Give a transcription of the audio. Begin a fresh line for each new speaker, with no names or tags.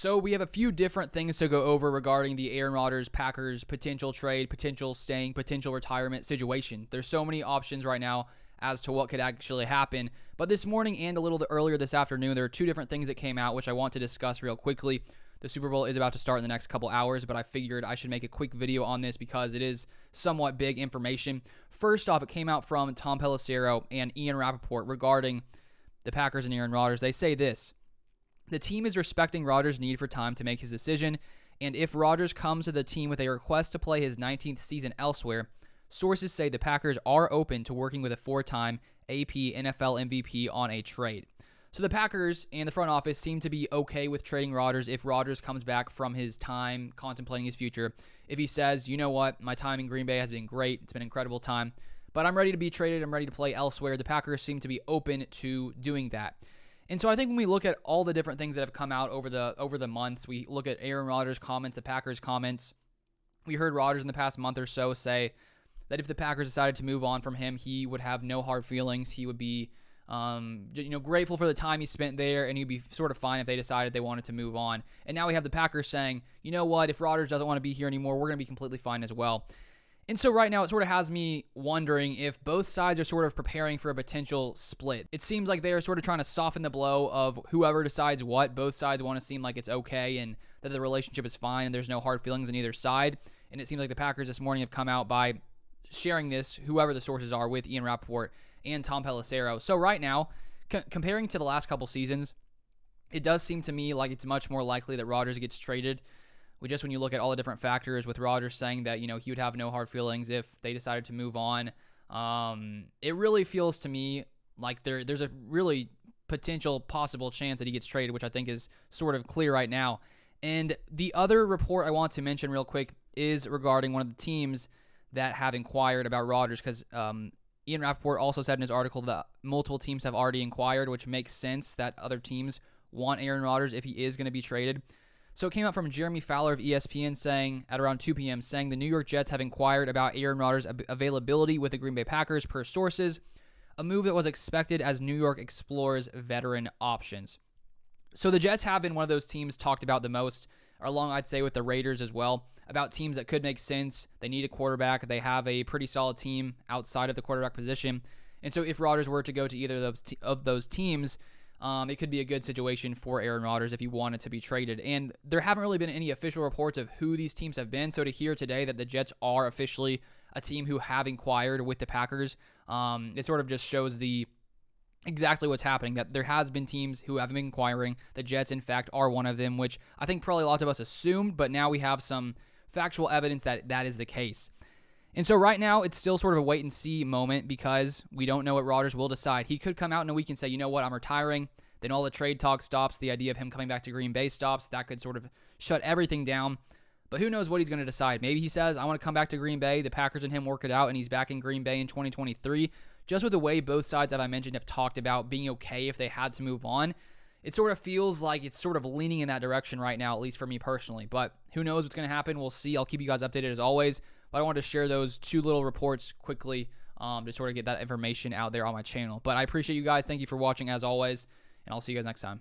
So we have a few different things to go over regarding the Aaron Rodgers Packers potential trade, potential staying, potential retirement situation. There's so many options right now as to what could actually happen. But this morning and a little bit earlier this afternoon, there are two different things that came out, which I want to discuss real quickly. The Super Bowl is about to start in the next couple hours, but I figured I should make a quick video on this because it is somewhat big information. First off, it came out from Tom Pelissero and Ian Rappaport regarding the Packers and Aaron Rodgers. They say this: the team is respecting Rodgers' need for time to make his decision, and if Rodgers comes to the team with a request to play his 19th season elsewhere, sources say the Packers are open to working with a four-time AP NFL MVP on a trade. So the Packers and the front office seem to be okay with trading Rodgers if Rodgers comes back from his time contemplating his future. If he says, you know what, my time in Green Bay has been great, it's been an incredible time, but I'm ready to be traded, I'm ready to play elsewhere, the Packers seem to be open to doing that. And so I think when we look at all the different things that have come out over the months, we look at Aaron Rodgers' comments, the Packers' comments. We heard Rodgers in the past month or so say that if the Packers decided to move on from him, he would have no hard feelings. He would be grateful for the time he spent there, and he'd be sort of fine if they decided they wanted to move on. And now we have the Packers saying, you know what, if Rodgers doesn't want to be here anymore, we're going to be completely fine as well. And so right now it sort of has me wondering if both sides are sort of preparing for a potential split. It seems like they are sort of trying to soften the blow of whoever decides what. Both sides want to seem like it's okay and that the relationship is fine and there's no hard feelings on either side. And it seems like the Packers this morning have come out by sharing this, whoever the sources are, with Ian Rappaport and Tom Pelissero. So right now, comparing to the last couple seasons, it does seem to me like it's much more likely that Rodgers gets traded. When you look at all the different factors, with Rodgers saying that, he would have no hard feelings if they decided to move on, it really feels to me like there's a really possible chance that he gets traded, which I think is sort of clear right now. And the other report I want to mention real quick is regarding one of the teams that have inquired about Rodgers, because Ian Rappaport also said in his article that multiple teams have already inquired, which makes sense that other teams want Aaron Rodgers if he is going to be traded. So it came out from Jeremy Fowler of ESPN saying at around 2 p.m. saying the New York Jets have inquired about Aaron Rodgers' availability with the Green Bay Packers per sources, a move that was expected as New York explores veteran options. So the Jets have been one of those teams talked about the most, along I'd say with the Raiders as well, about teams that could make sense. They need a quarterback. They have a pretty solid team outside of the quarterback position. And so if Rodgers were to go to either of those teams, it could be a good situation for Aaron Rodgers if he wanted to be traded. And there haven't really been any official reports of who these teams have been. So to hear today that the Jets are officially a team who have inquired with the Packers, it sort of just shows exactly what's happening, that there has been teams who have been inquiring. The Jets, in fact, are one of them, which I think probably a lot of us assumed, but now we have some factual evidence that that is the case. And so right now, it's still sort of a wait-and-see moment because we don't know what Rodgers will decide. He could come out in a week and say, you know what, I'm retiring. Then all the trade talk stops. The idea of him coming back to Green Bay stops. That could sort of shut everything down. But who knows what he's going to decide. Maybe he says, I want to come back to Green Bay. The Packers and him work it out, and he's back in Green Bay in 2023. Just with the way both sides, as I mentioned, have talked about being okay if they had to move on, it sort of feels like it's sort of leaning in that direction right now, at least for me personally. But who knows what's going to happen? We'll see. I'll keep you guys updated as always. But I wanted to share those two little reports quickly to sort of get that information out there on my channel. But I appreciate you guys. Thank you for watching as always, and I'll see you guys next time.